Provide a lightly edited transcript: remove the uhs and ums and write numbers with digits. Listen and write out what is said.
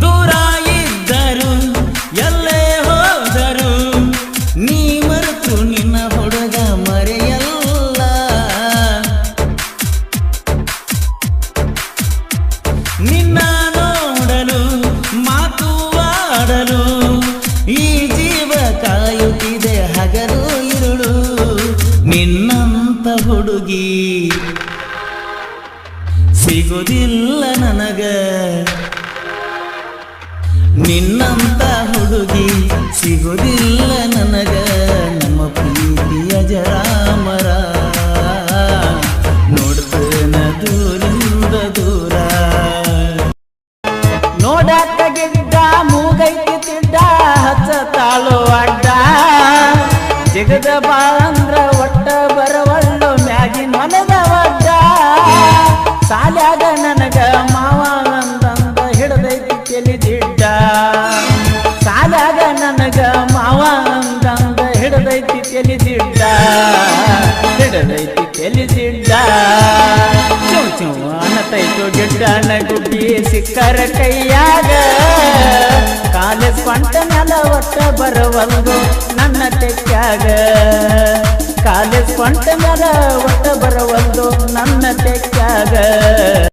ದೂರ ಇದ್ದರು ಎಲ್ಲೇ ಹೋದರು ನೀ ಮರೆತು ನಿನ್ನ ಹುಡುಗ ಮರೆಯಲ್ಲ ನಿನ್ನ ನೋಡಲು ಮಾತು ಆಡಲು ಈ ಜೀವ ಕಾಯುತ್ತಿದೆ ಹಗಲು ಇರುಳು ನಿನ್ನಂತ ಹುಡುಗಿ ಸಿಗುವುದಿಲ್ಲ ನನಗ ನಿನ್ನಂತ ಹುಡುಗಿ ಸಿಗುವುದಿಲ್ಲ ನನಗ ನಮ್ಮ ಪ್ರೀತಿಯ ಜರಾಮರ ನೋಡ್ತೇನ ದೂರಿಂದ ದೂರ ನೋಡಾಕ ಗಿಡ್ಡ ಮೂಗೈತಿ ತಿಡ್ಡ ಹಚ್ಚ ತಾಳು ಅಡ್ಡ ಜಿಗದ ಬಾಳಂದ್ರ ಒಟ್ಟ ಬರವಳ್ಳು ಮ್ಯಾಗಿನ ಮನದ ಒಡ್ಡ ಸಾಲ್ಯಾಗ ನನಗ ಮಾವ ಅಂತಂದ ಹಿಡದೈತಿ ತೆಲಿ ಜಿಡ್ಡ ಸಾಲ್ಯಾಗ ನನಗ ಮಾವ ಅಂತಂದ ಹಿಡದೈತಿ ತೆಲಿ ಜಿಡ್ಡ ಹಿಡದೈತಿ ತೆಲಿ ಜಿಡ್ಡ ಚೂ ಚೂ ಅನ್ನತೈತು ಗಿಡ್ಡನ ಗುಡ್ಡಿ ಸಿಕ್ಕರ ಕೈಯಾಗ ಕಾಲೇಜ್ ಪಂಟ ನೆಲ ಒಟ್ಟ ಬರವಲ್ದು ನನ್ನ ತೆಕ್ಕಾಗ ಕಾಲೇಜ್ ಪಂಟ ನೆಲ ಒಟ್ಟ ಬರವಲ್ದು ನನ್ನ ತೆಕ್ಕಾಗ